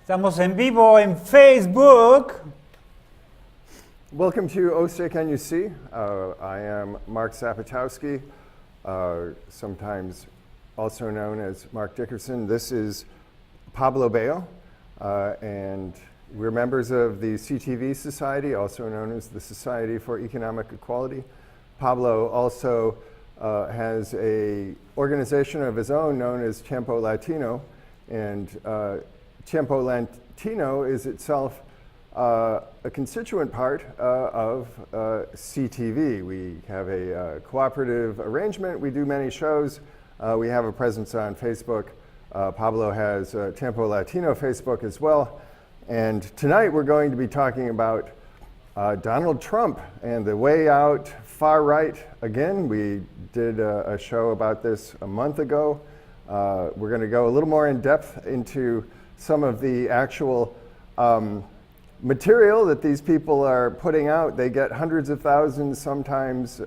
Estamos en vivo en Facebook. Welcome to OSTEC NUC. I am Mark Zapotowski, sometimes also known as Mark Dickerson. This is Pablo Bello, and we're members of the CTV Society, also known as the Society for Economic Equality. Pablo also has an organization of his own known as Tiempo Latino, and Tiempo Latino is itself a constituent part of CTV. We have a cooperative arrangement. We do many shows. We have a presence on Facebook. Pablo has Tiempo Latino Facebook as well. And tonight we're going to be talking about Donald Trump and the way out far right again. We did a show about this a month ago. We're going to go a little more in depth into some of the actual material that these people are putting out. They get hundreds of thousands, sometimes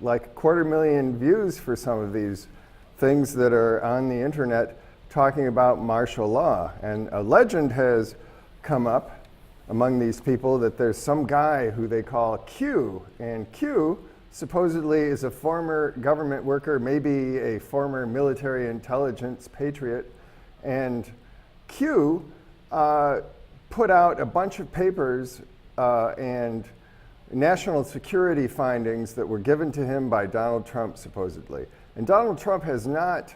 like 250,000 views for some of these things that are on the internet talking about martial law. And a legend has come up among these people that there's some guy who they call Q, and Q supposedly is a former government worker, maybe a former military intelligence patriot, and Q put out a bunch of papers and national security findings that were given to him by Donald Trump, supposedly. And Donald Trump has not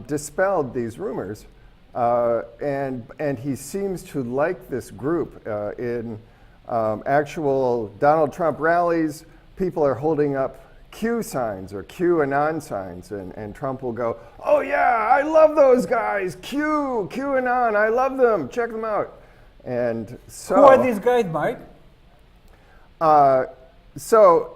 dispelled these rumors, and he seems to like this group. In actual Donald Trump rallies, people are holding up Q signs or Q-Anon signs, and Trump will go, "Oh yeah, I love those guys, Q-Anon, I love them, check them out." And so, Who are these guys, Mike? So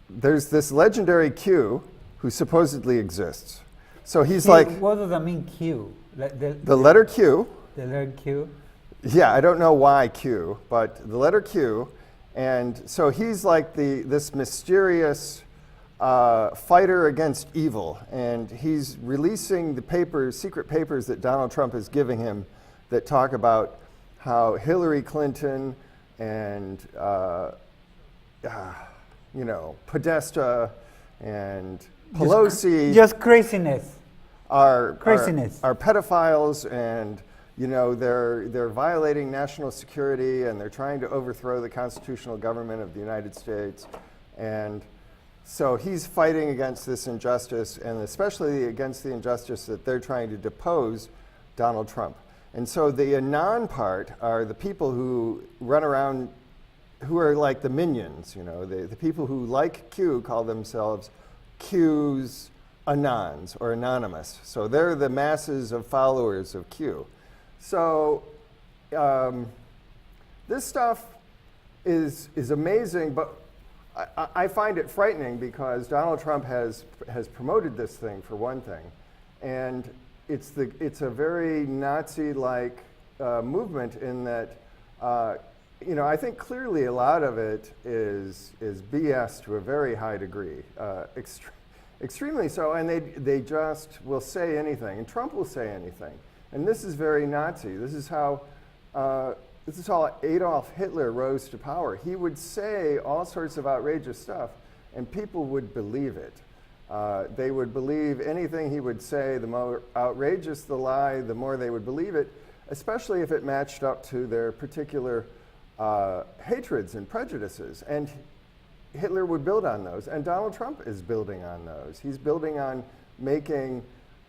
there's this legendary Q who supposedly exists. So he's Q, like, what does that mean, Q? the letter Q. The letter Q? Yeah, I don't know why Q, but the letter Q. And so he's like this mysterious fighter against evil. And he's releasing the papers, secret papers that Donald Trump is giving him that talk about how Hillary Clinton and, Podesta and Pelosi Just craziness. are pedophiles, and they're violating national security, and they're trying to overthrow the constitutional government of the United States. And so he's fighting against this injustice, and especially against the injustice that they're trying to depose Donald Trump. And so the Anon part are the people who run around, who are like the minions, the people who, like Q, call themselves Q's Anons or Anonymous. So they're the masses of followers of Q. So this stuff is amazing, but I find it frightening because Donald Trump has promoted this thing, for one thing, and it's a very Nazi-like movement in that I think clearly a lot of it is BS to a very high degree, extremely so, and they just will say anything, and Trump will say anything. And this is very Nazi. This is how Adolf Hitler rose to power. He would say all sorts of outrageous stuff, and people would believe it. They would believe anything he would say. The more outrageous the lie, the more they would believe it, especially if it matched up to their particular hatreds and prejudices. And Hitler would build on those, and Donald Trump is building on those. He's building on making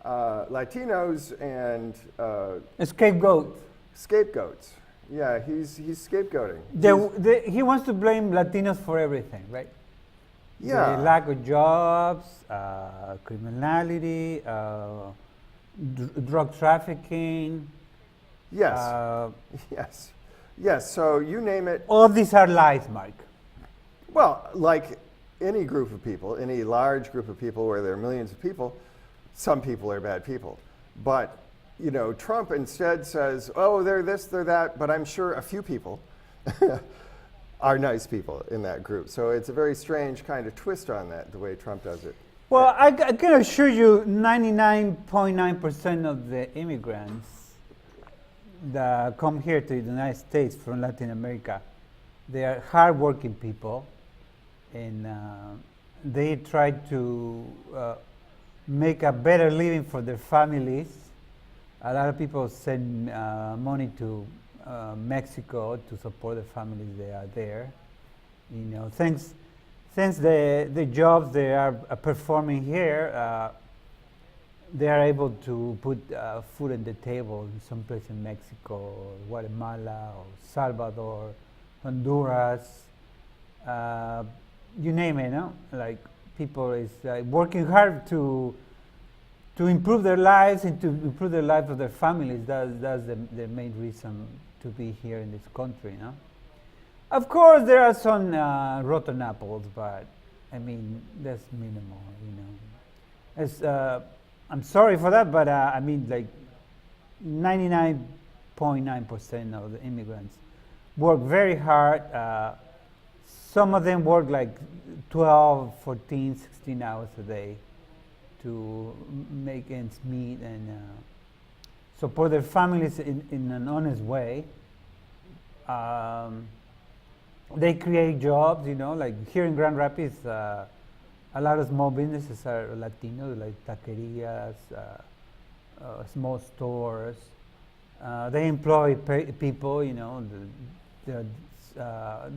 Latinos and scapegoats. Yeah, he's scapegoating. He wants to blame Latinos for everything, right? Yeah. The lack of jobs, criminality, drug trafficking. Yes. Yes. So you name it. All these are lies, Mike. Well, like any group of people, any large group of people where there are millions of people, some people are bad people. But, Trump instead says, oh, they're this, they're that, but I'm sure a few people are nice people in that group. So it's a very strange kind of twist on that, the way Trump does it. Well, I can assure you 99.9% of the immigrants that come here to the United States from Latin America, they are hardworking people, and they try to make a better living for their families. A lot of people send money to Mexico to support the families they are there. You know, thanks the jobs they are performing here, they are able to put food on the table in some place in Mexico, Guatemala, or Salvador, Honduras, you name it, no? Like people is working hard to improve their lives and to improve the lives of their families. That's the main reason to be here in this country, no? Of course, there are some rotten apples, but I mean that's minimal, you know. As I'm sorry for that, but I mean like 99.9% of the immigrants work very hard. Some of them work like 12, 14, 16 hours a day to make ends meet and support their families in an honest way. They create jobs, you know, like here in Grand Rapids, a lot of small businesses are Latino, like taquerias, small stores. They employ people, you know,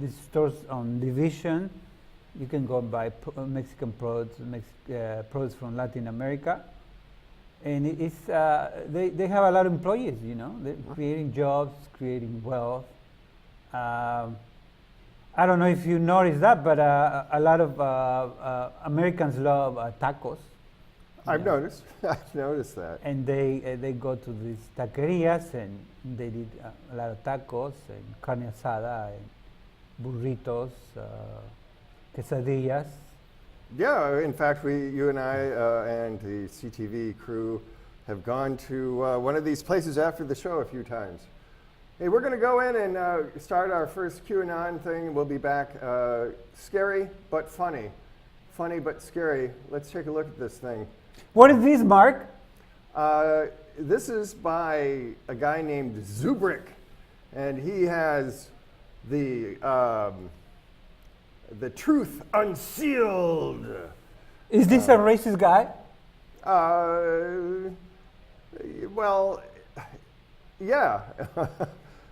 these stores on Division. You can go and buy Mexican products, products from Latin America. And it's, they have a lot of employees, you know, they're creating jobs, creating wealth. I don't know if you noticed that, but a lot of Americans love tacos. I've noticed. I've noticed that. And they go to these taquerias and they did a lot of tacos and carne asada and burritos, quesadillas. Yeah, in fact, you and I and the CTV crew have gone to one of these places after the show a few times. Hey, we're going to go in and start our first Q-Anon thing. We'll be back. Scary but funny. Funny but scary. Let's take a look at this thing. What is this, Mark? This is by a guy named Zubrick, and he has the truth unsealed. Is this a racist guy? Well, yeah.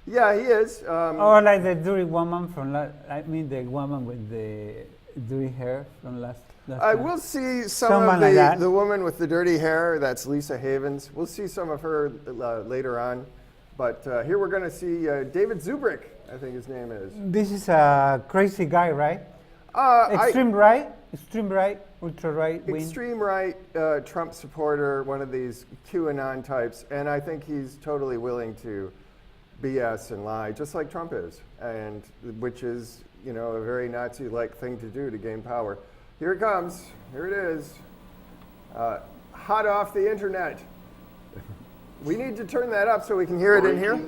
Yeah, he is. Or like the dirty woman from the woman with the dirty hair from last time. We'll see some Someone of like the woman with the dirty hair. That's Lisa Havens. We'll see some of her later on. But here we're going to see David Zubrick, I think his name is. This is a crazy guy, right? Extreme right, ultra right wing. Extreme right Trump supporter, one of these QAnon types, and I think he's totally willing to BS and lie, just like Trump is, and which is, you know, a very Nazi-like thing to do to gain power. Here it comes. Here it is. Hot off the internet. We need to turn that up so we can hear it in here.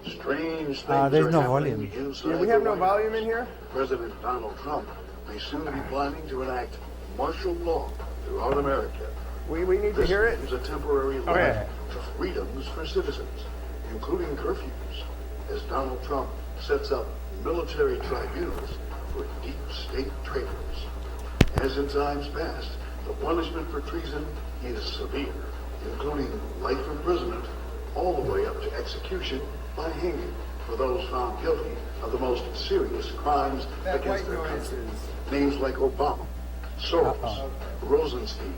Strange things there's are no happening volume. inside Yeah, we have the no White volume House. in here. President Donald Trump may soon be planning to enact martial law throughout America. We need to hear it. This is a temporary Oh, yeah. limit to freedoms for citizens, including curfews, as Donald Trump sets up military tribunals for deep state traitors. As in times past, the punishment for treason is severe, including life imprisonment all the way up to execution by hanging for those found guilty of the most serious crimes That against white their noise country. is... Names like Obama, Soros, Rosenstein,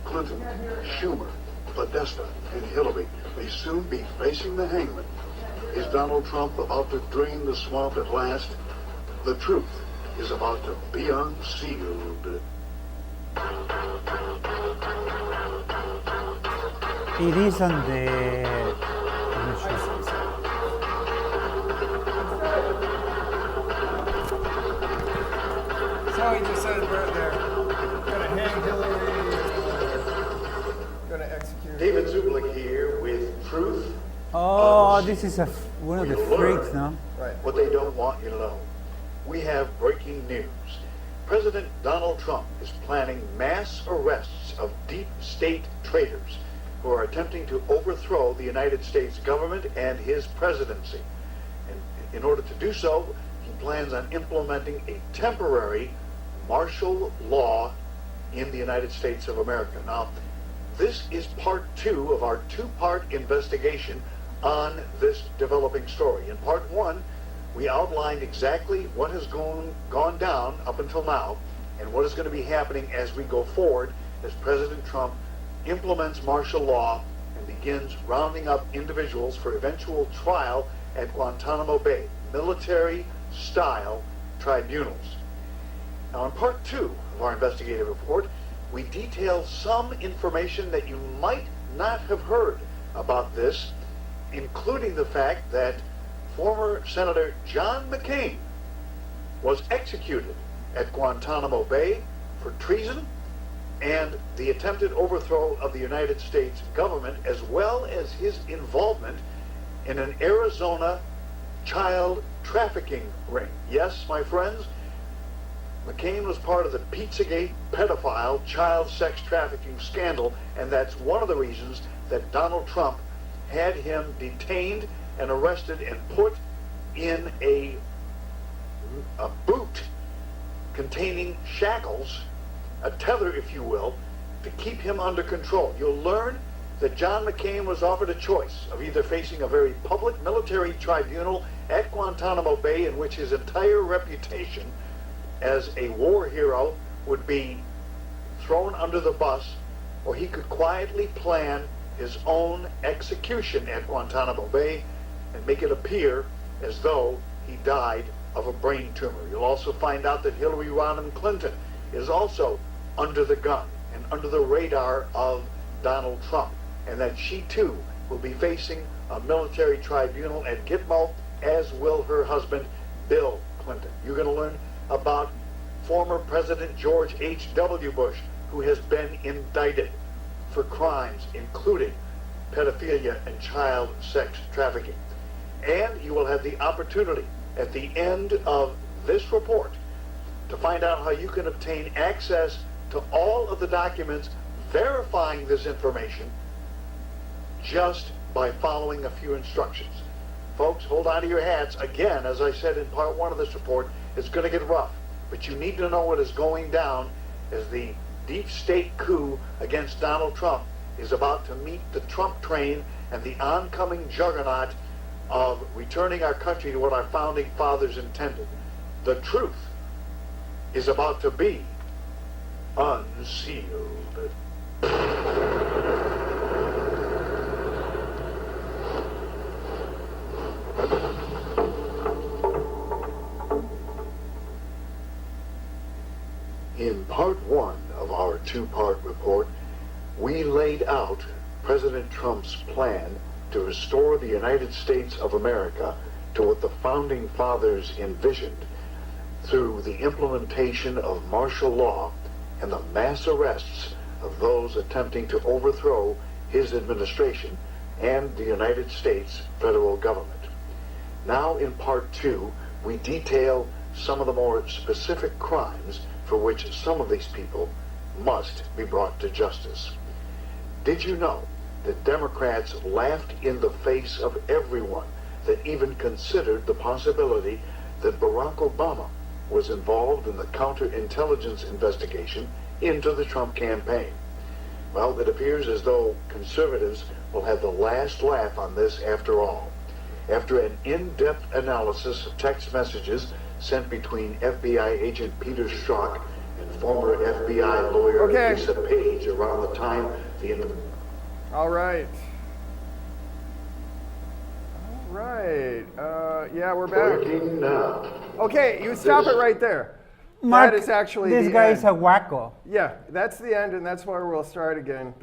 Clinton, Schumer, Podesta, and Hillary may soon be facing the hangman. Is Donald Trump about to drain the swamp at last? The truth is about to be unsealed. It is on the. So he just said they're going to hang Hillary, going to execute. David Zublick here with Truth. Oh, this is one of the We'll freaks, learn no? Right. what they don't want you to know. We have breaking news. President Donald Trump is planning mass arrests of deep state traitors. who are attempting to overthrow the United States government and his presidency. And in order to do so, he plans on implementing a temporary martial law in the United States of America. Now, this is part 2 of our 2-part investigation on this developing story. In part 1, we outlined exactly what has gone down up until now and what is going to be happening as we go forward as President Trump implements martial law and begins rounding up individuals for eventual trial at Guantanamo Bay, military-style tribunals. Now, in part 2 of our investigative report, we detail some information that you might not have heard about this, including the fact that former Senator John McCain was executed at Guantanamo Bay for treason and the attempted overthrow of the United States government, as well as his involvement in an Arizona child trafficking ring. Yes, my friends, McCain was part of the Pizzagate pedophile child sex trafficking scandal, and that's one of the reasons that Donald Trump had him detained and arrested and put in a boot containing shackles, a tether, if you will, to keep him under control. You'll learn that John McCain was offered a choice of either facing a very public military tribunal at Guantanamo Bay, in which his entire reputation as a war hero would be thrown under the bus, or he could quietly plan his own execution at Guantanamo Bay and make it appear as though he died of a brain tumor. You'll also find out that Hillary Rodham Clinton is also under the gun and under the radar of Donald Trump, and that she too will be facing a military tribunal at Gitmo, as will her husband, Bill Clinton. You're going to learn about former President George H.W. Bush, who has been indicted for crimes including pedophilia and child sex trafficking. And you will have the opportunity at the end of this report to find out how you can obtain access to all of the documents verifying this information just by following a few instructions. Folks, hold on to your hats. Again, as I said in part 1 of this report, it's going to get rough, but you need to know what is going down as the deep state coup against Donald Trump is about to meet the Trump train and the oncoming juggernaut of returning our country to what our founding fathers intended. The truth is about to be unsealed. In part 1 of our 2-part report, we laid out President Trump's plan to restore the United States of America to what the founding fathers envisioned through the implementation of martial law and the mass arrests of those attempting to overthrow his administration and the United States federal government. Now in part 2, we detail some of the more specific crimes for which some of these people must be brought to justice. Did you know that Democrats laughed in the face of everyone that even considered the possibility that Barack Obama was involved in the counterintelligence investigation into the Trump campaign? Well, it appears as though conservatives will have the last laugh on this after all. After an in-depth analysis of text messages sent between FBI agent Peter Strzok and former FBI lawyer Lisa Page around the time the... All right. Yeah, we're back. Working now. Okay, you stop it right there. Mark, that is actually this the guy end. is a wacko. Yeah, that's the end, and that's where we'll start again.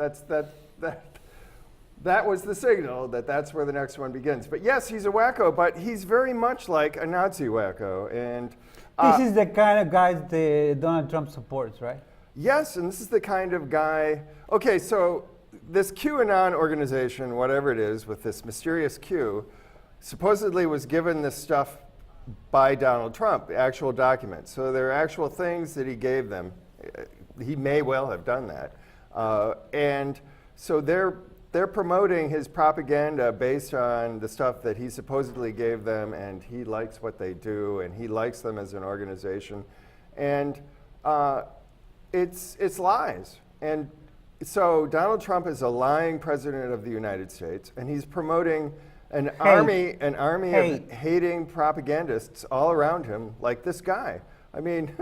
That was the signal that that's where the next one begins. But yes, he's a wacko, but he's very much like a Nazi wacko. And This is the kind of guy that Donald Trump supports, right? yes, and this is the kind of guy. Okay, so this Q-Anon organization, whatever it is, with this mysterious Q, supposedly was given this stuff by Donald Trump, the actual documents. So there are actual things that he gave them. He may well have done that. And so they're promoting his propaganda based on the stuff that he supposedly gave them, and he likes what they do, and he likes them as an organization. And it's lies. And so Donald Trump is a lying president of the United States, and he's promoting an army of hating propagandists all around him, like this guy. I mean,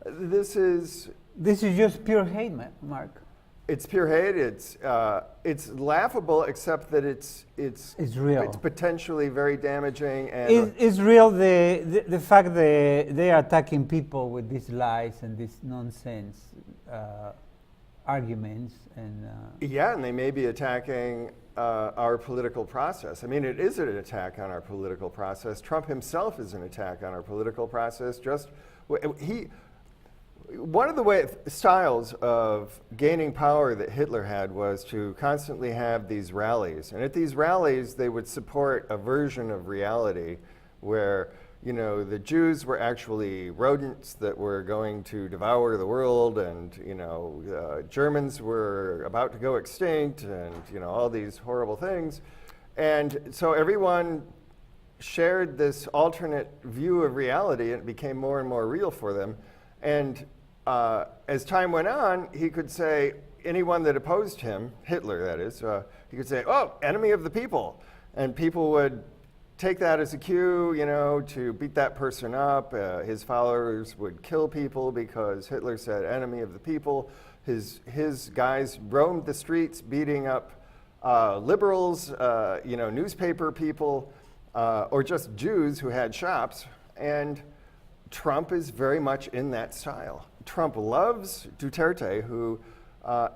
this is just pure hate, Mark. It's pure hate. It's laughable, except that it's real. It's potentially very damaging. And it's real. The fact that they are attacking people with these lies and this nonsense arguments and yeah, and they may be attacking our political process. I mean, it is an attack on our political process. Trump himself is an attack on our political process. One of the styles of gaining power that Hitler had was to constantly have these rallies. And at these rallies, they would support a version of reality where, you know, the Jews were actually rodents that were going to devour the world, and, you know, Germans were about to go extinct, and, you know, all these horrible things. And so everyone shared this alternate view of reality, and it became more and more real for them. And as time went on, he could say, anyone that opposed him, Hitler that is, he could say, oh, enemy of the people. And people would take that as a cue, you know, to beat that person up. His followers would kill people because Hitler said enemy of the people. His guys roamed the streets beating up liberals, you know, newspaper people, or just Jews who had shops. And Trump is very much in that style. Trump loves Duterte, who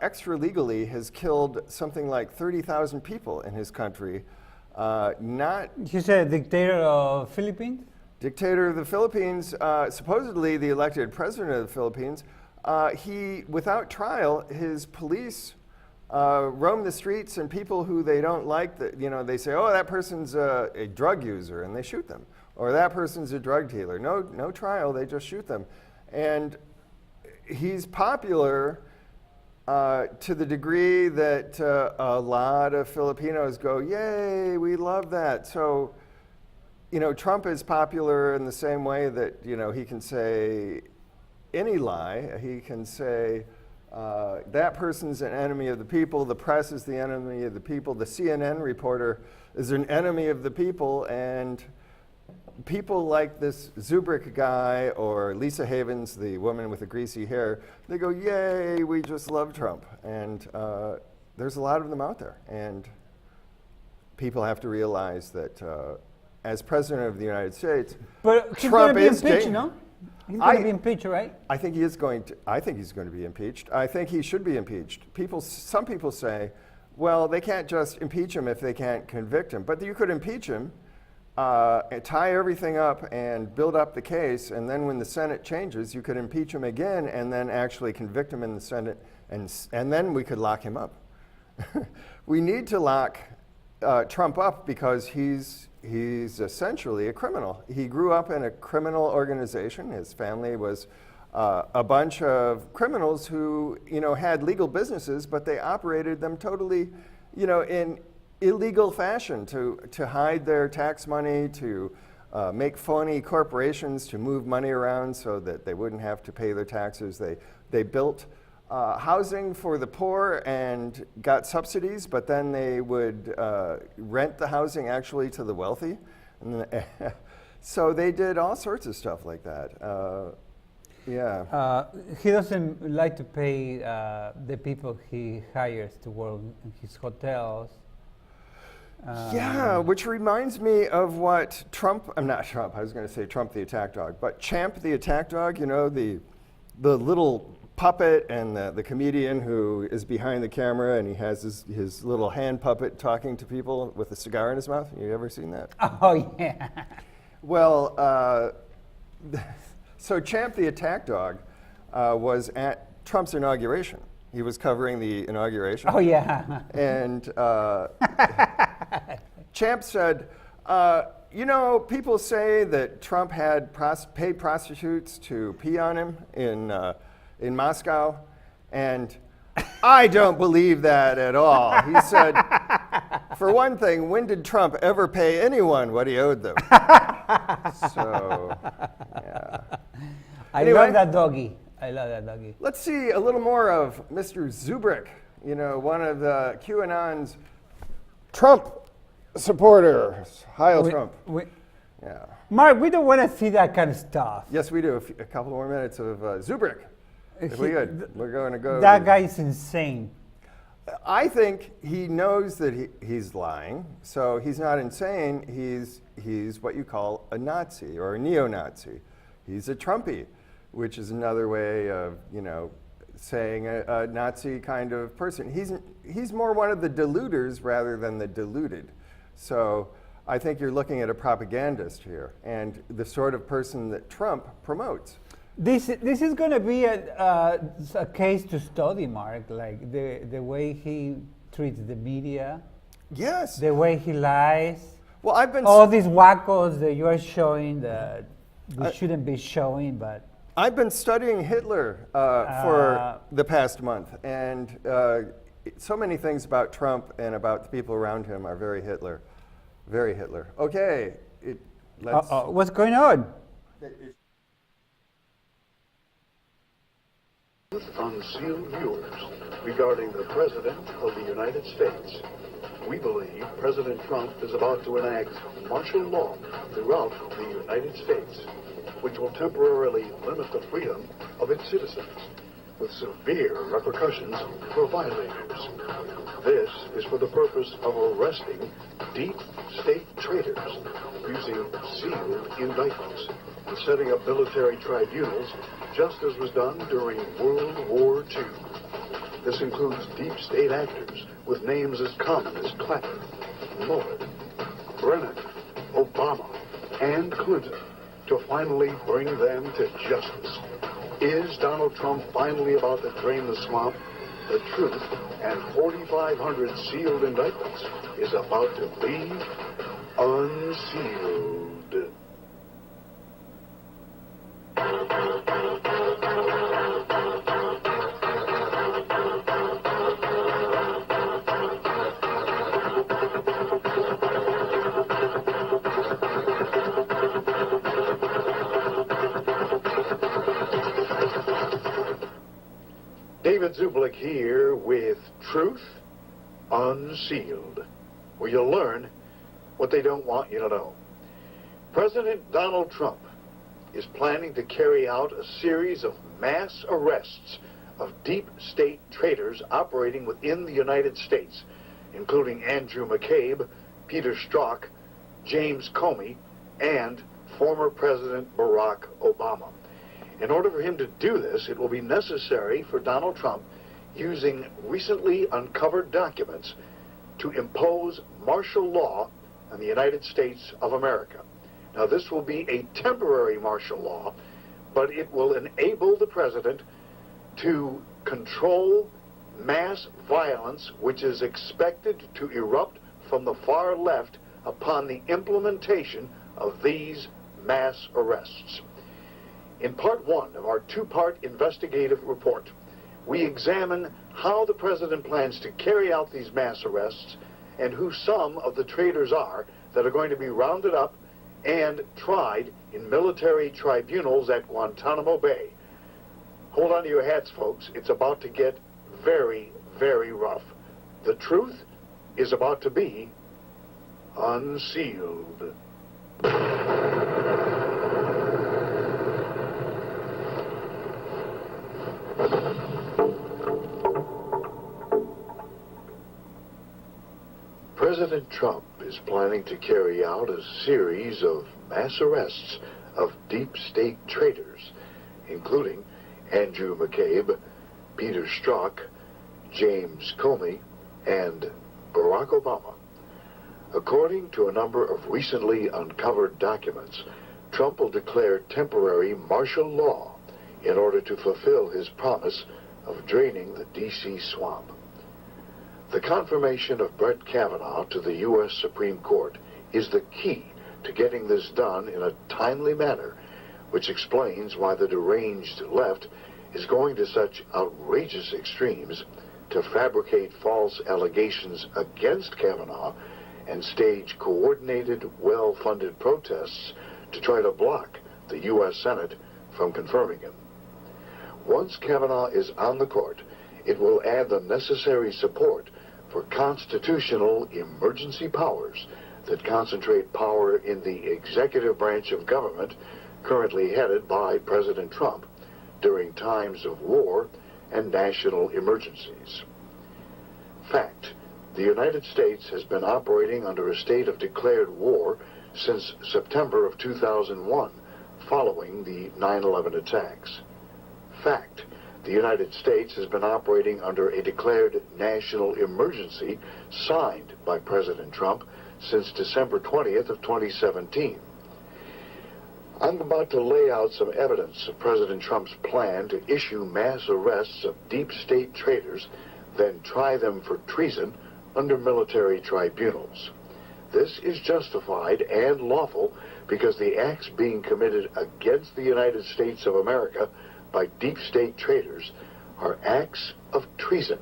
extra-legally has killed something like 30,000 people in his country. You said dictator of Philippines? Dictator of the Philippines, supposedly the elected president of the Philippines. He, without trial, his police roam the streets, and people who they don't like, you know, they say, oh, that person's a drug user, and they shoot them. Or that person's a drug dealer. No trial, they just shoot them. And he's popular to the degree that a lot of Filipinos go, yay, we love that. So, you know, Trump is popular in the same way that, you know, he can say any lie. He can say that person's an enemy of the people, the press is the enemy of the people, the CNN reporter is an enemy of the people, and people like this Zubrick guy or Lisa Havens, the woman with the greasy hair, they go, yay, we just love Trump. And there's a lot of them out there. And people have to realize that as president of the United States, but Trump is impeached, no? He's going to be impeached, right? I think he is going to. I think he's going to be impeached. I think he should be impeached. Some people say, well, they can't just impeach him if they can't convict him. But you could impeach him, tie everything up and build up the case, and then when the Senate changes, you could impeach him again and then actually convict him in the Senate, and then we could lock him up. We need to lock Trump up because he's essentially a criminal. He grew up in a criminal organization. His family was a bunch of criminals who, you know, had legal businesses, but they operated them totally, you know, in illegal fashion to hide their tax money, to make phony corporations to move money around so that they wouldn't have to pay their taxes. They built housing for the poor and got subsidies, but then they would rent the housing actually to the wealthy. And so they did all sorts of stuff like that. Yeah. He doesn't like to pay the people he hires to work in his hotels. Yeah, which reminds me of what not Trump, I was going to say Trump the attack dog, but Champ the attack dog, you know, the little puppet and the comedian who is behind the camera, and he has his little hand puppet talking to people with a cigar in his mouth. You ever seen that? Oh, yeah. Well, so Champ the attack dog was at Trump's inauguration. He was covering the inauguration. Oh, yeah. And Champ said, you know, people say that Trump had paid prostitutes to pee on him in Moscow, and I don't believe that at all. He said, for one thing, when did Trump ever pay anyone what he owed them? So, yeah. I Anyway. love that doggy. I love that doggy. Let's see a little more of Mr. Zubrick, you know, one of the Q-Anon's Trump supporters. Heil Trump. Yeah. Mark, we don't want to see that kind of stuff. Yes, we do. A couple more minutes of Zubrick. If we could, we're going to go. That guy is insane. I think he knows that he's lying, so he's not insane. He's what you call a Nazi or a neo-Nazi. He's a Trumpy, which is another way of, you know, saying a Nazi kind of person. He's more one of the deluders rather than the deluded. So I think you're looking at a propagandist here and the sort of person that Trump promotes. This is going to be a case to study, Mark, like the way he treats the media. Yes. The way he lies. Well, I've been all these wackos that you are showing that we shouldn't be showing, but I've been studying Hitler for the past month, and so many things about Trump and about the people around him are very Hitler. Very Hitler. Okay, let's... What's going on? Unsealed viewers regarding the President of the United States. We believe President Trump is about to enact martial law throughout the United States, which will temporarily limit the freedom of its citizens, with severe repercussions for violators. This is for the purpose of arresting deep state traitors using sealed indictments and setting up military tribunals, just as was done during World War II. This includes deep state actors with names as common as Clinton, Mueller, Brennan, Obama, and Clinton, to finally bring them to justice. Is Donald Trump finally about to drain the swamp? The truth and 4,500 sealed indictments is about to be unsealed. David Zublick here with Truth Unsealed, where you'll learn what they don't want you to know. President Donald Trump is planning to carry out a series of mass arrests of deep state traitors operating within the United States, including Andrew McCabe, Peter Strzok, James Comey, and former President Barack Obama. In order for him to do this, it will be necessary for Donald Trump, using recently uncovered documents, to impose martial law on the United States of America. Now, this will be a temporary martial law, but it will enable the president to control mass violence, which is expected to erupt from the far left upon the implementation of these mass arrests. In part one of our two-part investigative report, we examine how the president plans to carry out these mass arrests and who some of the traitors are that are going to be rounded up and tried in military tribunals at Guantanamo Bay. Hold on to your hats, folks. It's about to get very, very rough. The truth is about to be unsealed. President Trump is planning to carry out a series of mass arrests of deep state traitors, including Andrew McCabe, Peter Strzok, James Comey, and Barack Obama. According to a number of recently uncovered documents, Trump will declare temporary martial law in order to fulfill his promise of draining the D.C. swamp. The confirmation of Brett Kavanaugh to the U.S. Supreme Court is the key to getting this done in a timely manner, which explains why the deranged left is going to such outrageous extremes to fabricate false allegations against Kavanaugh and stage coordinated, well-funded protests to try to block the U.S. Senate from confirming him. Once Kavanaugh is on the court, it will add the necessary support for constitutional emergency powers that concentrate power in the executive branch of government currently headed by President Trump during times of war and national emergencies. Fact: the United States has been operating under a state of declared war since September of 2001, following the 9/11 attacks. Fact: the United States has been operating under a declared national emergency signed by President Trump since December 20th of 2017. I'm about to lay out some evidence of President Trump's plan to issue mass arrests of deep state traitors, then try them for treason under military tribunals. This is justified and lawful because the acts being committed against the United States of America by deep state traitors are acts of treason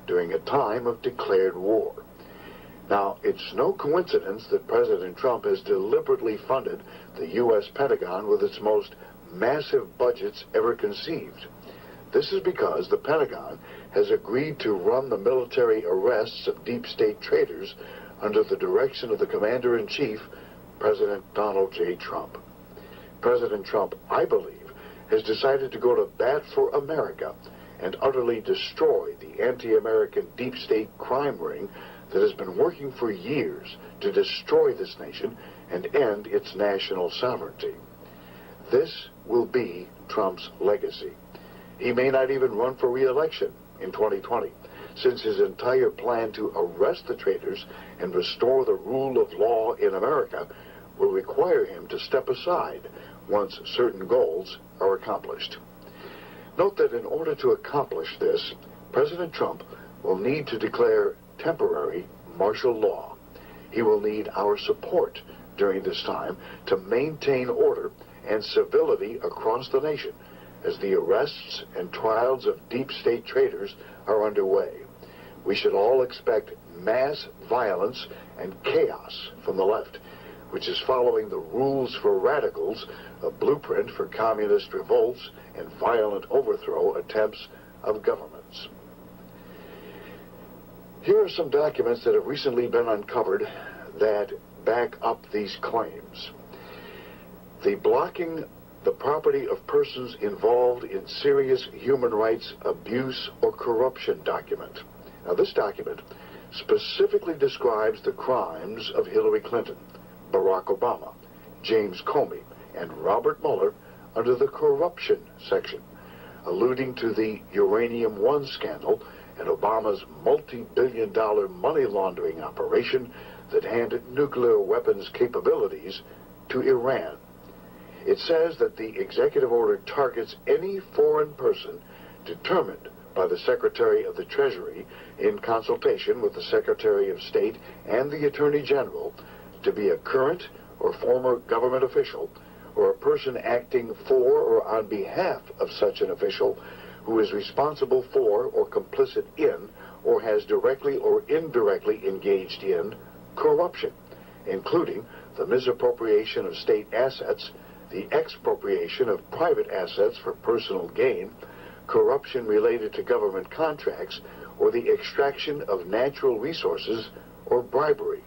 during a time of declared war. Now, it's no coincidence that President Trump has deliberately funded the U.S. Pentagon with its most massive budgets ever conceived. This is because the Pentagon has agreed to run the military arrests of deep state traitors under the direction of the Commander-in-Chief, President Donald J. Trump. President Trump, I believe, has decided to go to bat for America and utterly destroy the anti-American deep state crime ring that has been working for years to destroy this nation and end its national sovereignty. This will be Trump's legacy. He may not even run for re-election in 2020, since his entire plan to arrest the traitors and restore the rule of law in America will require him to step aside once certain goals are accomplished. Note that in order to accomplish this, President Trump will need to declare temporary martial law. He will need our support during this time to maintain order and civility across the nation as the arrests and trials of deep state traitors are underway. We should all expect mass violence and chaos from the left, which is following the rules for radicals, a blueprint for communist revolts and violent overthrow attempts of governments. Here are some documents that have recently been uncovered that back up these claims. The blocking the property of persons involved in serious human rights abuse or corruption document. Now, this document specifically describes the crimes of Hillary Clinton, Barack Obama, James Comey, and Robert Mueller under the corruption section, alluding to the Uranium One scandal and Obama's multi-billion-dollar money laundering operation that handed nuclear weapons capabilities to Iran. It says that the executive order targets any foreign person determined by the Secretary of the Treasury in consultation with the Secretary of State and the Attorney General to be a current or former government official or a person acting for or on behalf of such an official who is responsible for or complicit in or has directly or indirectly engaged in corruption, including the misappropriation of state assets, the expropriation of private assets for personal gain, corruption related to government contracts, or the extraction of natural resources or bribery.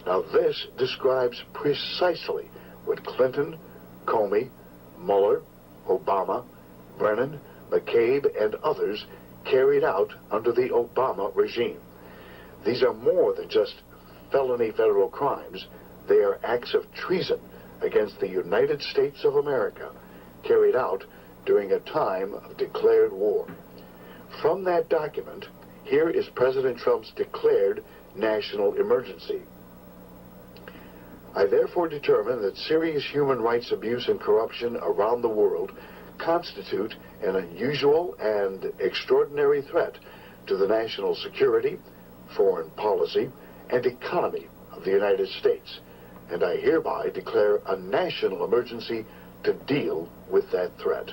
Now, this describes precisely what Clinton, Comey, Mueller, Obama, Brennan, McCabe, and others carried out under the Obama regime. These are more than just felony federal crimes. They are acts of treason against the United States of America, carried out during a time of declared war. From that document, here is President Trump's declared national emergency. I therefore determine that serious human rights abuse and corruption around the world constitute an unusual and extraordinary threat to the national security, foreign policy, and economy of the United States, and I hereby declare a national emergency to deal with that threat.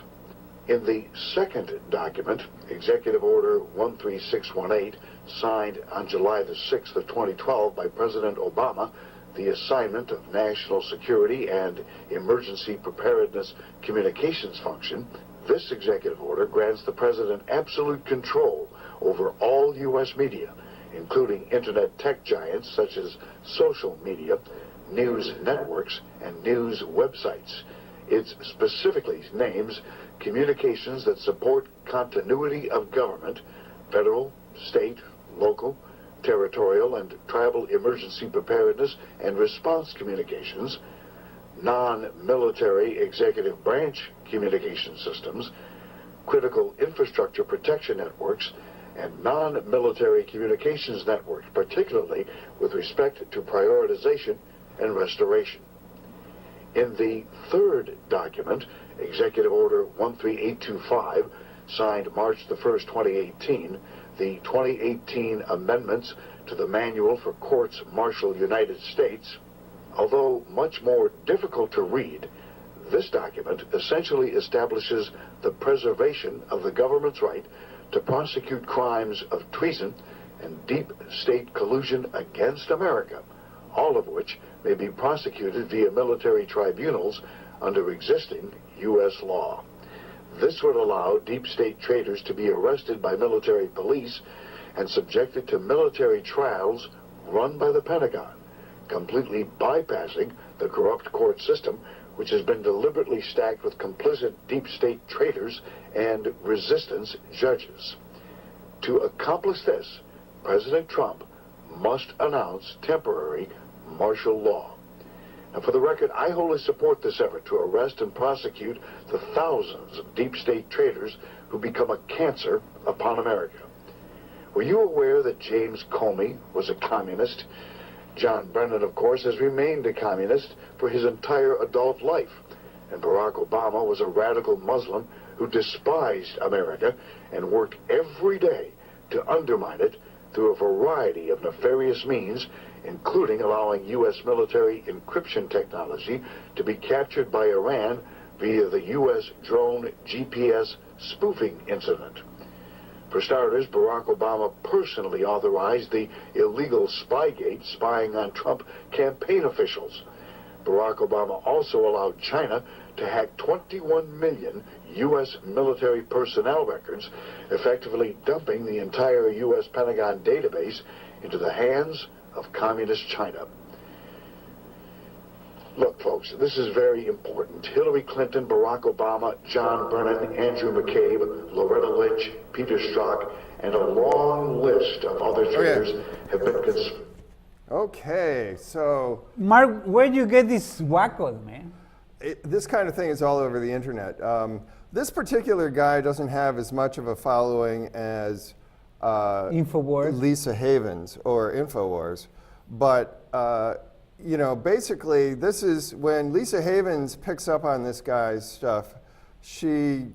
In the second document, Executive Order 13618, signed on July the 6th of 2012 by President Obama, the assignment of national security and emergency preparedness communications function, this executive order grants the President absolute control over all U.S. media, including internet tech giants such as social media, news networks, and news websites. It specifically names communications that support continuity of government, federal, state, local, territorial, and tribal emergency preparedness and response communications, non-military executive branch communication systems, critical infrastructure protection networks, and non-military communications networks, particularly with respect to prioritization and restoration. In the third document, Executive Order 13825, signed March the 1st, 2018, the 2018 amendments to the Manual for Courts Martial United States, although much more difficult to read, this document essentially establishes the preservation of the government's right to prosecute crimes of treason and deep state collusion against America, all of which may be prosecuted via military tribunals under existing U.S. law. This would allow deep state traitors to be arrested by military police and subjected to military trials run by the Pentagon, completely bypassing the corrupt court system, which has been deliberately stacked with complicit deep state traitors and resistance judges. To accomplish this, President Trump must announce temporary martial law. Now, for the record, I wholly support this effort to arrest and prosecute the thousands of deep state traitors who become a cancer upon America. Were you aware that James Comey was a communist? John Brennan, of course, has remained a communist for his entire adult life. And Barack Obama was a radical Muslim who despised America and worked every day to undermine it through a variety of nefarious means, including allowing U.S. military encryption technology to be captured by Iran via the U.S. drone GPS spoofing incident. For starters, Barack Obama personally authorized the illegal Spygate, spying on Trump campaign officials. Barack Obama also allowed China to hack 21 million U.S. military personnel records, effectively dumping the entire U.S. Pentagon database into the hands of communist China. Look, folks, this is very important. Hillary Clinton, Barack Obama, John Brennan, Andrew McCabe, Loretta Lynch, Peter Strzok, and a long list of other traitors have been Okay, so Mark, where do you get these wackos, man? this kind of thing is all over the internet. This particular guy doesn't have as much of a following as Infowars? Lisa Havens or Infowars, but you know, basically, this is when Lisa Havens picks up on this guy's stuff. She,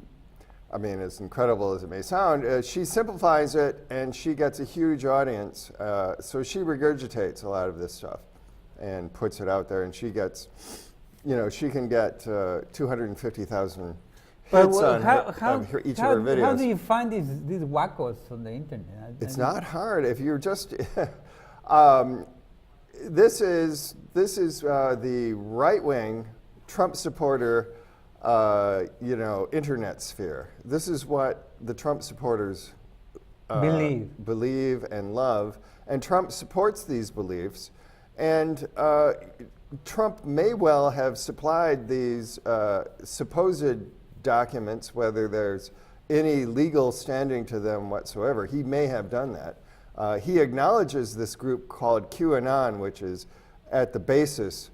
I mean, as incredible as it may sound, she simplifies it and she gets a huge audience. So she regurgitates a lot of this stuff and puts it out there, and she gets, you know, she can get 250,000 hits on each of her videos. How do you find these wackos on the internet? It's not hard if you're just. This is the right-wing Trump supporter, you know, internet sphere. This is what the Trump supporters believe and love, and Trump supports these beliefs. And Trump may well have supplied these supposed documents, whether there's any legal standing to them whatsoever. He may have done that. He acknowledges this group called Q-Anon, which is at the basis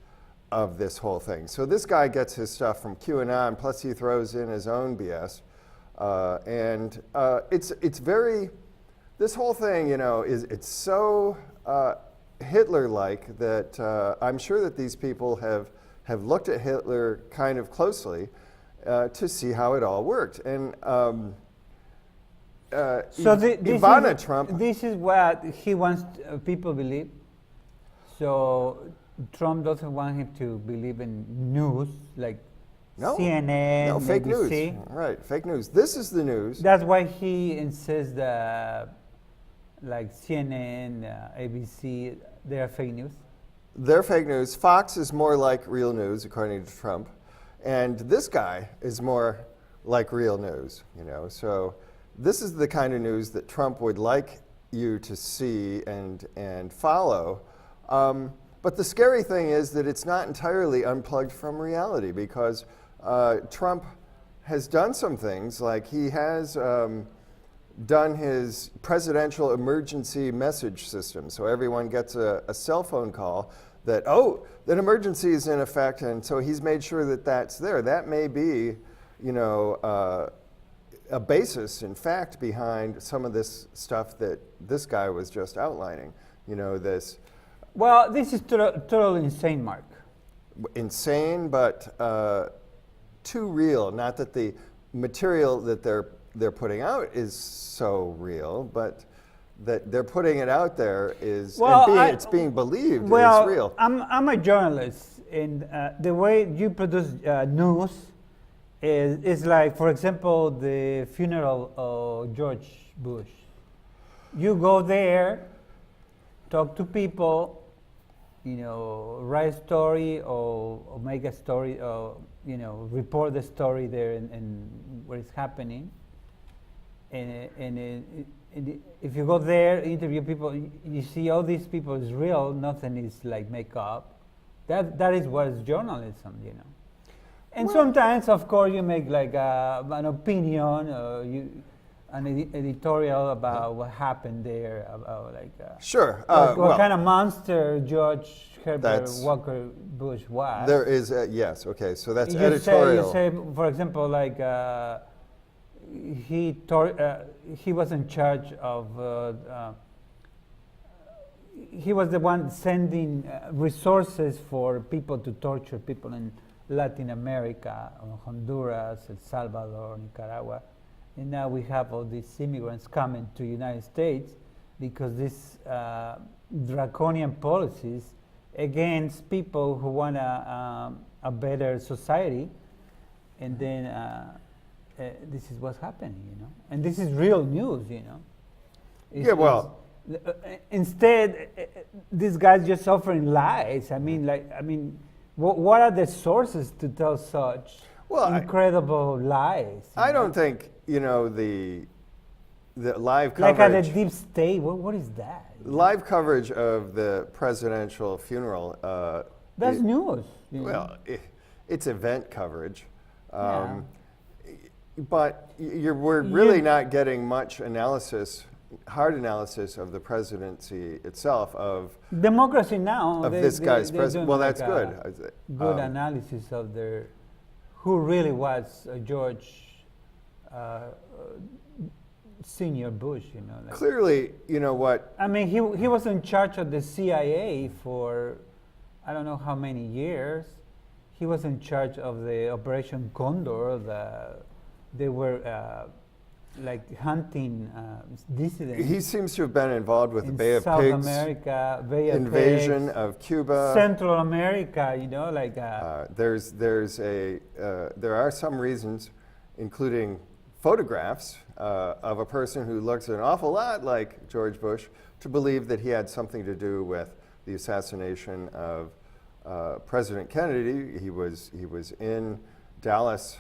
of this whole thing. So this guy gets his stuff from Q-Anon, plus he throws in his own BS. And it's very, this whole thing, you know, it's so Hitler-like that I'm sure that these people have looked at Hitler kind of closely to see how it all worked. And so Ivana Trump. This is what he wants people believe. So Trump doesn't want him to believe in news like No. CNN, No, fake ABC. news. Right, fake news. This is the news. That's why he insists that, like CNN, ABC, they are fake news. They're fake news. Fox is more like real news, according to Trump. And this guy is more like real news, you know. So this is the kind of news that Trump would like you to see and follow. But the scary thing is that it's not entirely unplugged from reality, because Trump has done some things, like he has done his presidential emergency message system. So everyone gets a cell phone call that, oh, that emergency is in effect, and so he's made sure that that's there. That may be, you know, a basis, in fact, behind some of this stuff that this guy was just outlining. You know, this Well, this is totally insane, Mark. insane, but too real. Not that the material that they're putting out is so real, but that they're putting it out there is, Well, it's being believed Well, is real. I'm a journalist, and the way you produce news is like, for example, the funeral of George Bush. You go there, talk to people, you know, write a story or make a story, or you know, report the story there and what is happening. And if you go there, interview people, you see all these people is real. Nothing is like make up. That is what is journalism, you know. And sometimes, of course, you make like an opinion, or an editorial about what happened there, about like Sure. what kind of monster George Herbert That's- Walker Bush was. There is, yes, okay, so that's You editorial. say, for example, like he was in charge of. He was the one sending resources for people to torture people in Latin America, Honduras, El Salvador, Nicaragua, and now we have all these immigrants coming to United States because these draconian policies against people who want a better society, and then this is what's happening, you know, and this is real news, you know. Yeah, well, instead, these guys just offering lies. I mean, what are the sources to tell such incredible lies? I don't think, you know, the live like coverage. at the deep state. What is that? Live coverage of the presidential funeral. That's news. You know? Well, it's event coverage. Yeah. But we're really not getting much analysis, hard analysis of the presidency itself, of democracy now. of this guy's president. Well, that's good. Good analysis of who really was George Senior Bush. You know. Like, clearly, you know what? I mean, he was in charge of the CIA for I don't know how many years. He was in charge of the Operation Condor. They were like hunting dissidents. He seems to have been involved with the in Bay of South Pigs America, Bay of invasion Pigs, of Cuba. Central America. You know, like there are some reasons, including photographs of a person who looks an awful lot like George Bush, to believe that he had something to do with the assassination of President Kennedy. He was in Dallas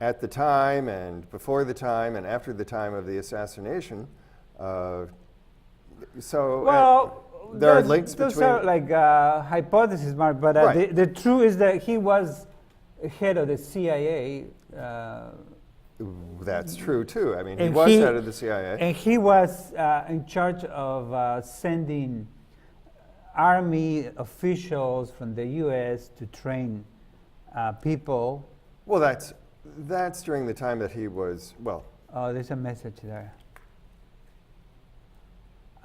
at the time, and before the time, and after the time of the assassination. There are links those between. are like hypotheses, Mark. But Right. the truth is that he was head of the CIA. That's true too. I mean, he And was head of the CIA. And he was in charge of sending army officials from the U.S. to train people. Well, that's during the time that he was, well. Oh, there's a message there.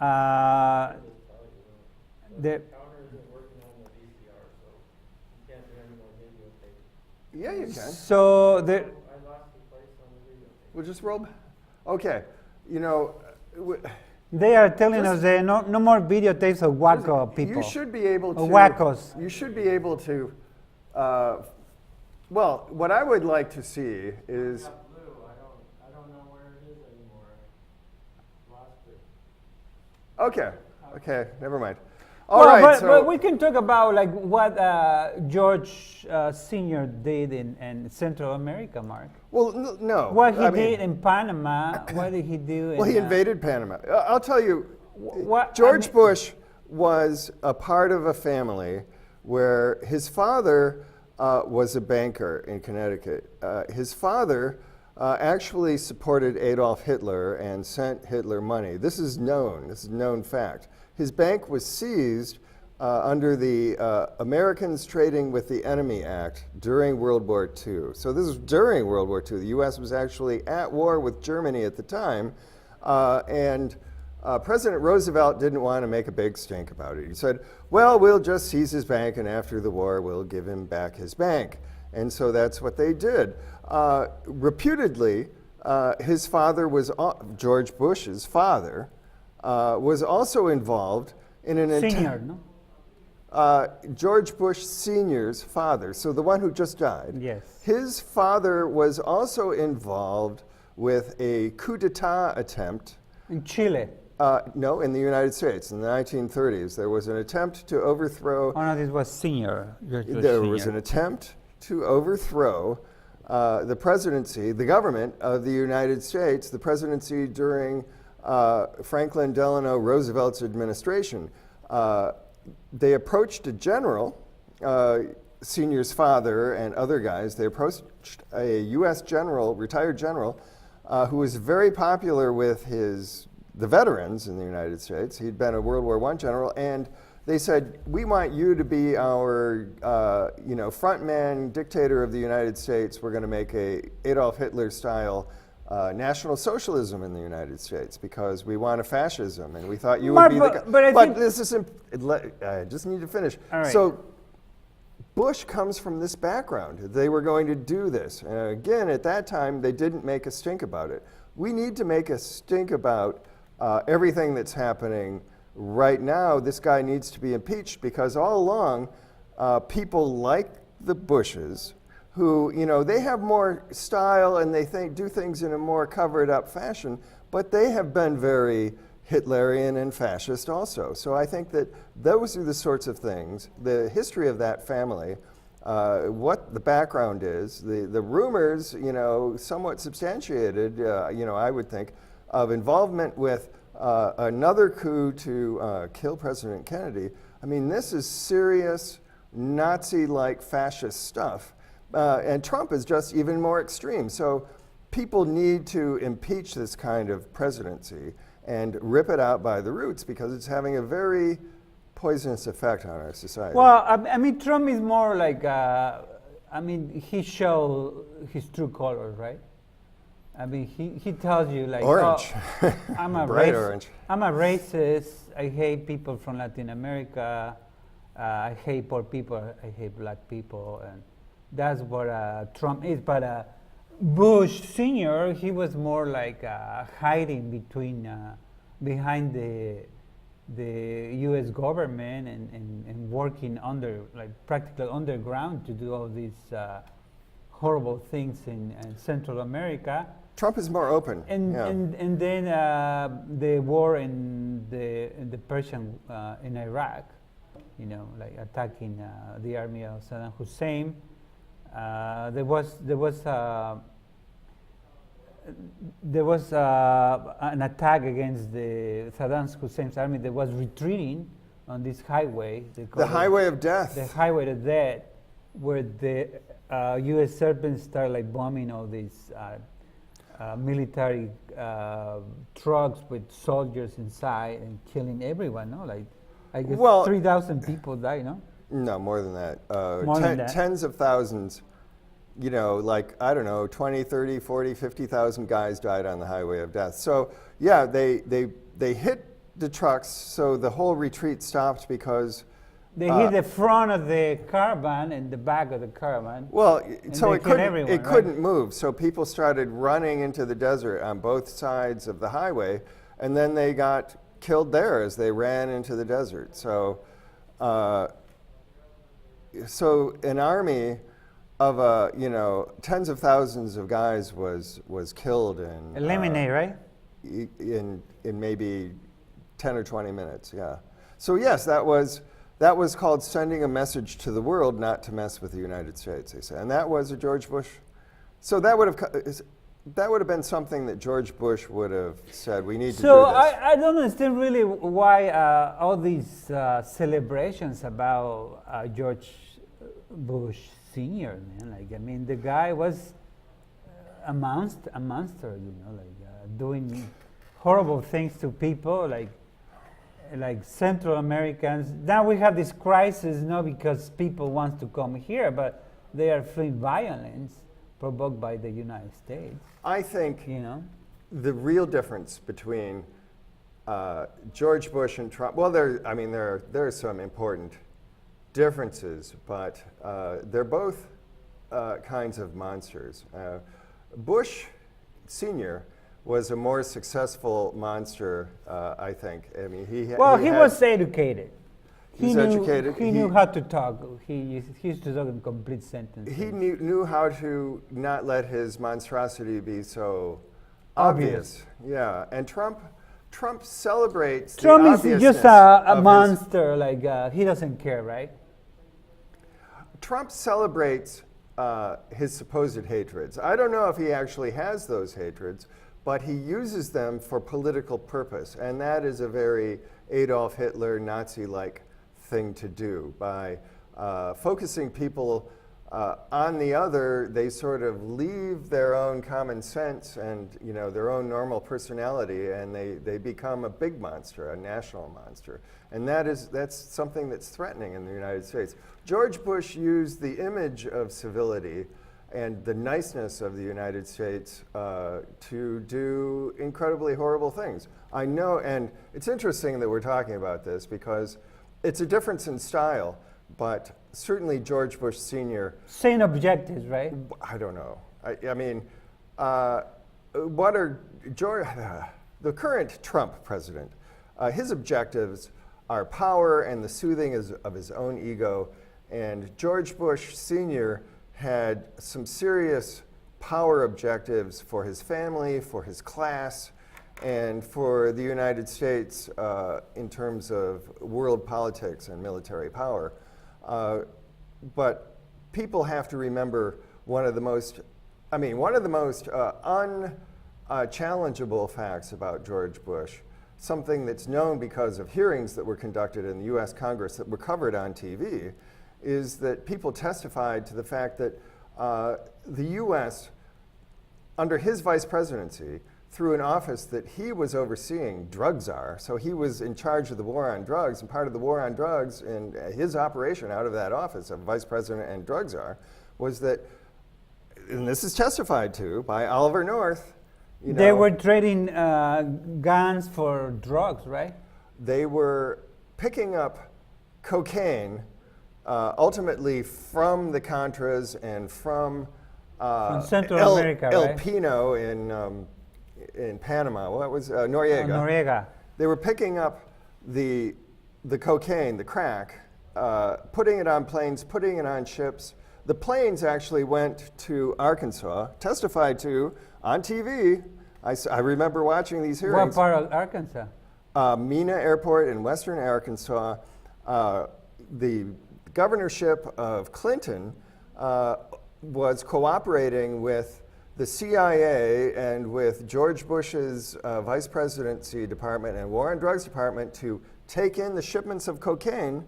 Yeah, you can. So the. We'll just roll back. Okay. You know, They are telling us that no more videotapes of wacko people. you should be able to. Wackos. You should be able to Well, what I would like to see is, Blue. I don't know where it is anymore. Lost it. okay, never mind. All right, but we can talk about like what George Sr. did in Central America, Mark. Well, no. What he did in Panama, what did he do in... Well, he invaded Panama. I'll tell you, what, George Bush was a part of a family where his father was a banker in Connecticut. His father actually supported Adolf Hitler and sent Hitler money. This is known. This is a known fact. His bank was seized under the Americans Trading with the Enemy Act during World War II. So this was during World War II. The U.S. was actually at war with Germany at the time, and President Roosevelt didn't want to make a big stink about it. He said, well, we'll just seize his bank, and after the war, we'll give him back his bank. And so that's what they did. Reputedly, his father was, George Bush's father, was also involved in an Senior, no? George Bush Sr.'s father, so the one who just died. Yes. His father was also involved with a coup d'etat attempt. In Chile. No, in the United States in the 1930s. There was an attempt to overthrow. Oh no, this was Senior. There was an attempt to overthrow the presidency, the government of the United States, the presidency during Franklin Delano Roosevelt's administration. They approached a general, Senior's father and other guys. They approached a U.S. general, retired general, who was very popular with the veterans in the United States. He'd been a World War I general, and they said, we want you to be our frontman dictator of the United States. We're going to make a Adolf Hitler-style National Socialism in the United States because we want a fascism, and we thought you would be the guy. But this is, I just need to finish. All right. So Bush comes from this background. They were going to do this. And again, at that time, they didn't make a stink about it. We need to make a stink about everything that's happening right now. This guy needs to be impeached because all along, people like the Bushes, who, they have more style and they do things in a more covered up fashion, but they have been very Hitlerian and fascist also. So I think that those are the sorts of things, the history of that family, what the background is, the rumors, somewhat substantiated, I would think, of involvement with another coup to kill President Kennedy. I mean, this is serious Nazi-like fascist stuff. And Trump is just even more extreme. So people need to impeach this kind of presidency and rip it out by the roots because it's having a very poisonous effect on our society. Well, I mean, Trump is more like, he shows his true colors, right? I mean, he tells you like, orange. Oh, I'm a bright racist. Orange. I'm a racist. I hate people from Latin America. I hate poor people. I hate black people, and that's what Trump is. But Bush Sr., he was more like hiding behind the U.S. government and working practically underground to do all these horrible things in Central America. Trump is more open. And then the war in the Persian in Iraq, attacking the army of Saddam Hussein. There was an attack against the Saddam Hussein's army that was retreating on this highway. The highway of death. The highway of death, where the U.S. serpents start bombing all these military trucks with soldiers inside and killing everyone. No, I guess 3,000 people died. No. No, more than that. More than that. Tens of thousands, I don't know, 20, 30, 40, 50,000 guys died on the highway of death. So, yeah, they hit the trucks, so the whole retreat stopped because... They hit the front of the caravan and the back of the caravan. Well, so it couldn't couldn't move, so people started running into the desert on both sides of the highway, and then they got killed there as they ran into the desert. So... So an army of tens of thousands of guys was killed in Eliminate, right? in maybe 10 or 20 minutes. Yeah. So yes, that was called sending a message to the world not to mess with the United States, they say, and that was a George Bush. So that would have been something that George Bush would have said, we need to do So this. I don't understand really why all these celebrations about George Bush Senior, man. Like, I mean, the guy was a monster, doing horrible things to people, like Central Americans. Now we have this crisis not because people want to come here, but they are fleeing violence provoked by the United States. I think You know, the real difference between George Bush and Trump, well, there are some important differences, but they're both kinds of monsters. Bush Sr. was a more successful monster, I think. I mean, he was educated. He's educated. He knew how to talk. He used to talk in complete sentences. He knew how to not let his monstrosity be so obvious. Yeah, and Trump celebrates Trump the is obviousness just a of monster. He doesn't care, right? Trump celebrates his supposed hatreds. I don't know if he actually has those hatreds, but he uses them for political purpose, and that is a very Adolf Hitler, Nazi-like thing to do. By focusing people on the other, they sort of leave their own common sense and their own normal personality, and they become a big monster, a national monster. And that's something that's threatening in the United States. George Bush used the image of civility and the niceness of the United States to do incredibly horrible things. I know, and it's interesting that we're talking about this because it's a difference in style, but certainly George Bush Sr. Same objectives, right? I don't know. I mean, what are the current Trump president? His objectives are power and the soothing of his own ego, and George Bush Sr. had some serious power objectives for his family, for his class, and for the United States in terms of world politics and military power. But people have to remember one of the most unchallengeable facts about George Bush, something that's known because of hearings that were conducted in the US Congress that were covered on TV, is that people testified to the fact that the US, under his vice presidency, through an office that he was overseeing, drug czar, so he was in charge of the war on drugs, and part of the war on drugs and his operation out of that office of vice president and drug czar was that, and this is testified to by Oliver North, They were trading guns for drugs, right? They were picking up cocaine, ultimately from the Contras and from Central America, El right? Pino in Panama. What was Noriega? Noriega. They were picking up the cocaine, the crack, putting it on planes, putting it on ships. The planes actually went to Arkansas, testified to on TV. I remember watching these hearings. What part of Arkansas? Mena Airport in western Arkansas. The governorship of Clinton was cooperating with the CIA and with George Bush's vice presidency department and war on drugs department to take in the shipments of cocaine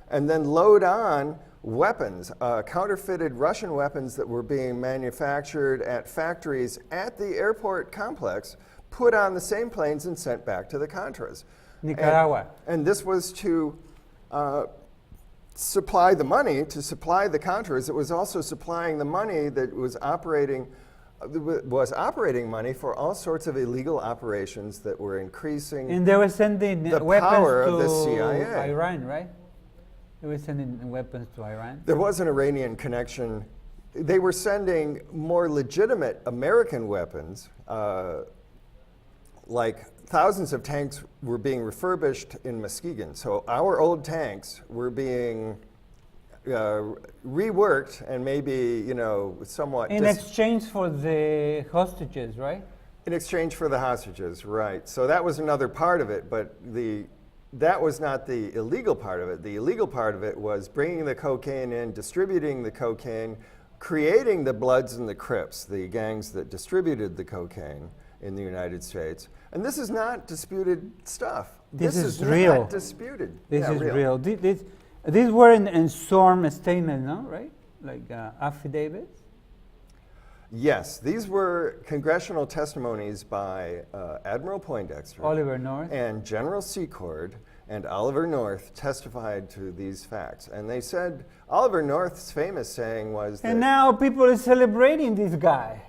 and then load on weapons, counterfeited Russian weapons that were being manufactured at factories at the airport complex, put on the same planes and sent back to the Contras. Nicaragua. And this was to supply the money, to supply the Contras. It was also supplying the money that was operating money for all sorts of illegal operations that were increasing And they were sending the weapons power to of the CIA. Iran, right? They were sending weapons to Iran. There was an Iranian connection. They were sending more legitimate American weapons, like thousands of tanks were being refurbished in Muskegon. So our old tanks were being reworked and maybe, somewhat In exchange for the hostages, right? in exchange for the hostages, right. So that was another part of it, but that was not the illegal part of it. The illegal part of it was bringing the cocaine in, distributing the cocaine, creating the Bloods and the Crips, the gangs that distributed the cocaine in the United States. And this is not disputed stuff. This is not real. disputed. This Yeah, is real. These were in storm statements, no? Right? Like affidavits? Yes, these were congressional testimonies by Admiral Poindexter, Oliver North. and General Secord, and Oliver North testified to these facts. And they said, Oliver North's famous saying was that... And now people are celebrating this guy.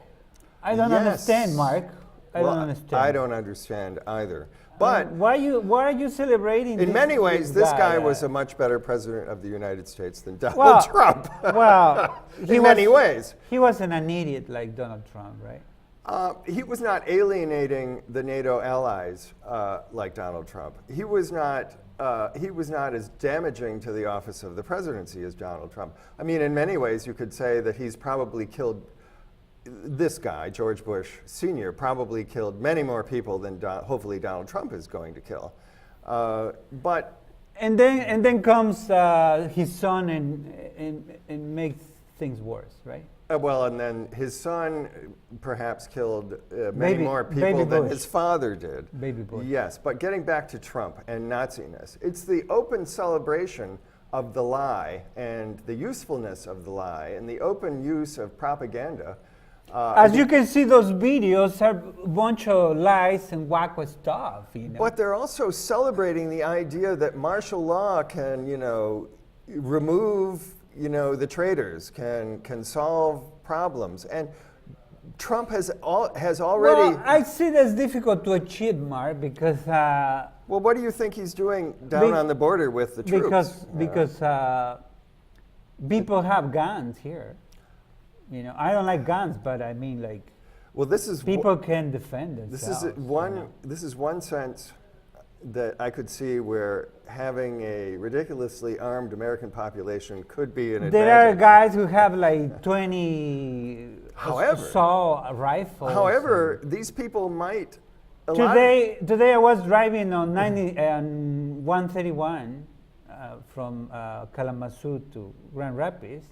I don't Yes. understand, Mark. I Well, don't understand. I don't understand either. But why are you celebrating in many ways, this guy uh, was a much better president of the United States than Donald Well, Trump. Well, in many ways. He wasn't an idiot like Donald Trump, right? He was not alienating the NATO allies like Donald Trump. He was not as damaging to the office of the presidency as Donald Trump. I mean, in many ways, you could say that he's probably killed this guy, George Bush Sr., probably killed many more people than hopefully Donald Trump is going to kill. And then comes his son and makes things worse, right? Well, and then his son perhaps killed many more people Baby than Bush. his father did. Baby Bush. Yes, but getting back to Trump and Nazi-ness, it's the open celebration of the lie and the usefulness of the lie and the open use of propaganda. As you can see, those videos are a bunch of lies and wacko stuff, you know. But they're also celebrating the idea that martial law can, remove, the traitors, can solve problems. And Trump has already... Well, I see that's difficult to achieve, Mark, because... well, what do you think he's doing down on the border with the troops? Because people have guns here. I don't like guns, but I mean, like, well, this is people can defend themselves. This is one sense that I could see where having a ridiculously armed American population could be an advantage. There are guys who have like 20 assault rifles. However, these people might... Today I was driving on 131 from Kalamazoo to Grand Rapids,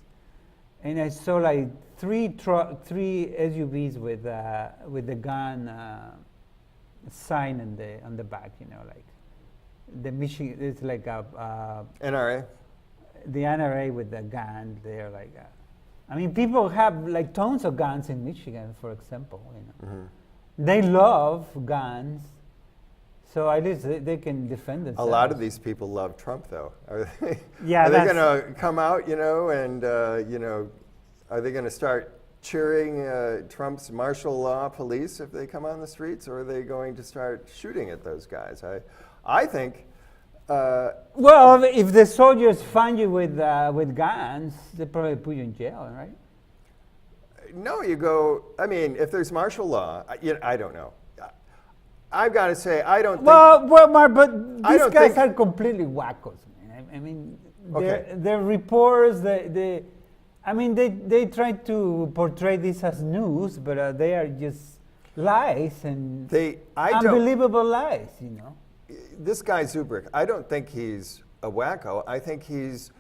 and I saw like three SUVs with the gun sign on the back, like the Michigan. It's like a NRA. The NRA with the gun. They're like, I mean, people have like tons of guns in Michigan, for example. Mm-hmm. They love guns, so at least they can defend themselves. A lot of these people love Trump, though. Are they, yeah, are they going to come out, and, are they going to start cheering Trump's martial law police if they come on the streets, or are they going to start shooting at those guys? I think... well, if the soldiers find you with guns, they probably put you in jail, right? No, you go... I mean, if there's martial law, I don't know. I've got to say, I don't think... Well, Mark, but these guys are completely wackos, man. I mean, they're reporters. They try to portray this as news, but they are just lies and unbelievable lies, This guy Zubrick, I don't think he's a wacko. I think he's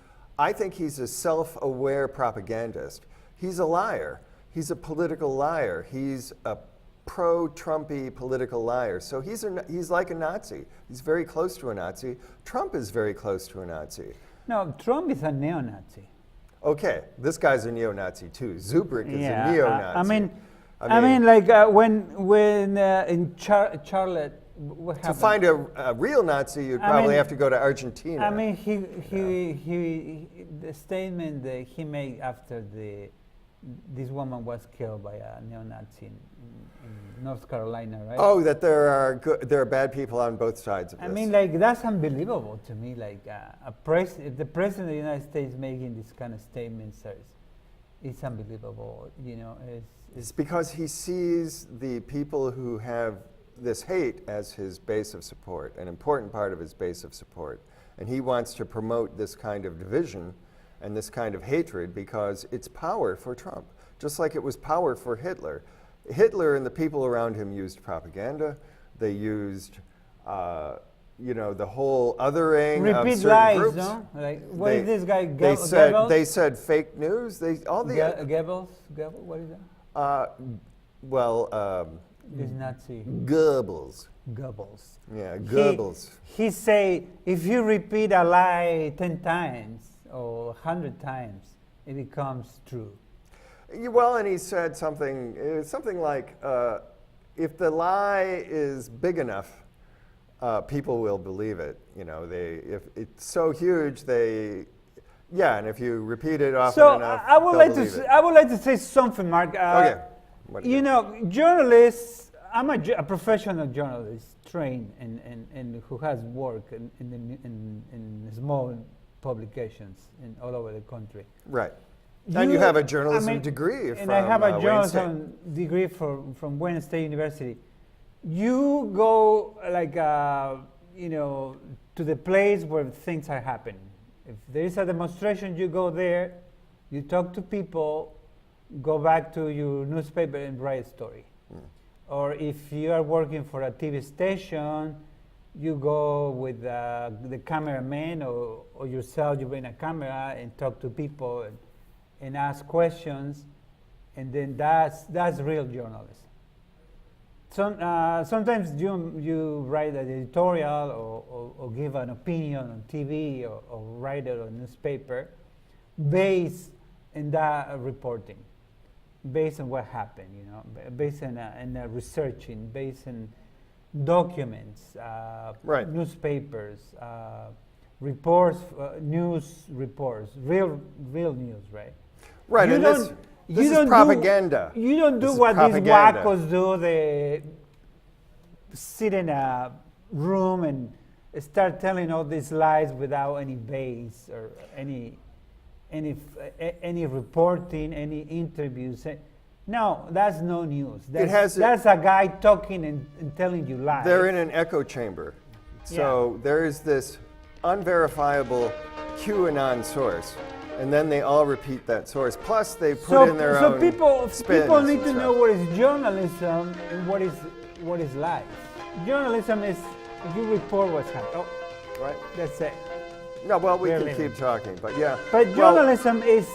a self-aware propagandist. He's a liar. He's a political liar. He's a pro-Trumpy political liar. So he's like a Nazi. He's very close to a Nazi. Trump is very close to a Nazi. No, Trump is a neo-Nazi. Okay, this guy's a neo-Nazi too. Zubrick is a neo-Nazi. I mean, like when in Charlotte, what happened? To find a real Nazi, you'd probably have to go to Argentina. I mean, the statement that he made after this woman was killed by a neo-Nazi in North Carolina, right? Oh, that there are bad people on both sides of this. I mean, like, that's unbelievable to me. Like, if the president of the United States making this kind of statements, it's unbelievable. It's because he sees the people who have this hate as his base of support, an important part of his base of support, and he wants to promote this kind of division and this kind of hatred because it's power for Trump, just like it was power for Hitler. Hitler and the people around him used propaganda. They used, the whole othering of Repeat certain lies, groups. no? Like, what is this guy, They said fake news. Goebbels? What is that? This Nazi. Goebbels. Goebbels. Yeah, Goebbels. He say, if you repeat a lie 10 times or 100 times, it becomes true. Well, and he said something like, if the lie is big enough, people will believe it. If it's so huge, and if you repeat it often enough, I would they'll like to say something, Mark. Okay. Journalists. I'm a professional journalist, trained and who has worked in small publications all over the country. Right. And you have a journalism degree from and I have a Wayne journalism degree from Wayne State University. You go to the place where things are happening. If there is a demonstration, you go there, you talk to people, go back to your newspaper and write a story. Or if you are working for a TV station, you go with the cameraman or yourself, you bring a camera and talk to people and ask questions, and then that's real journalism. Sometimes you write an editorial or give an opinion on TV or write it on a newspaper based on that reporting, based on what happened, based on researching, based on documents, newspapers, reports, news reports, real news, right? Right, this is propaganda. You don't do what these wackos do. They sit in a room and start telling all these lies without any base or any reporting, any interviews. No, that's no news. That's a guy talking and telling you lies. They're in an echo chamber. So there is this unverifiable Q-Anon source, and then they all repeat that source. Plus, they put in their own spins. So people need to know what is journalism and what is lies. Journalism is you report what's happening. Oh, right. That's it. No, well, we can keep talking, but yeah. But journalism is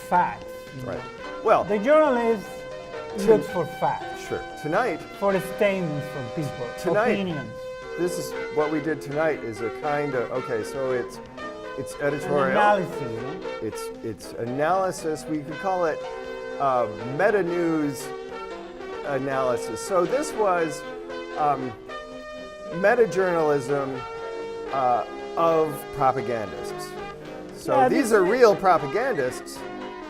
facts. Right. Well, the journalist looks for facts. Sure. Tonight. For the statements from people. Tonight. Opinions. This is what we did tonight. Is a kind of so it's editorial. An analysis. It's analysis. We could call it meta news analysis. So this was meta journalism of propagandists. So these are real propagandists.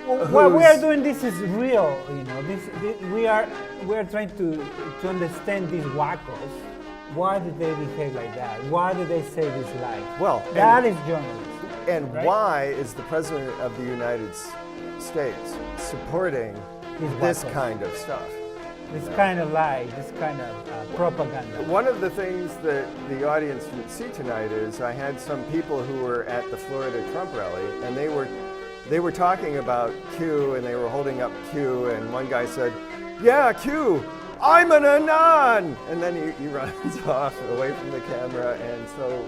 What we are doing, this is real. We are trying to understand these wackos. Why did they behave like that? Why did they say these lies? Well, that is journalism. And right? Why is the President of the United States supporting this kind of stuff? This kind of lie, this kind of propaganda. One of the things that the audience would see tonight is I had some people who were at the Florida Trump rally, and they were talking about Q, and they were holding up Q, and one guy said, "Yeah, Q, I'm an Anon!" And then he runs off away from the camera, and so,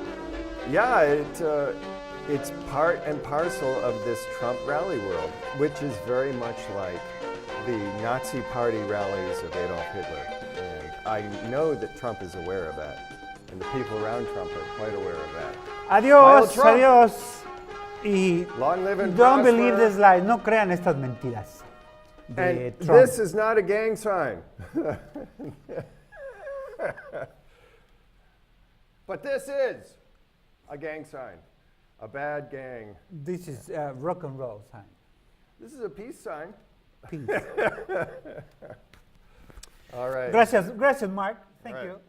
yeah, it's part and parcel of this Trump rally world, which is very much like the Nazi Party rallies of Adolf Hitler. And I know that Trump is aware of that, and the people around Trump are quite aware of that. Adiós, adiós. Y long live and don't prosper. believe this lie. No crean estas mentiras. And Trump. This is not a gang sign. But this is a gang sign. A bad gang. This is a rock and roll sign. This is a peace sign. Peace. All right. Gracias, Mark. Thank you.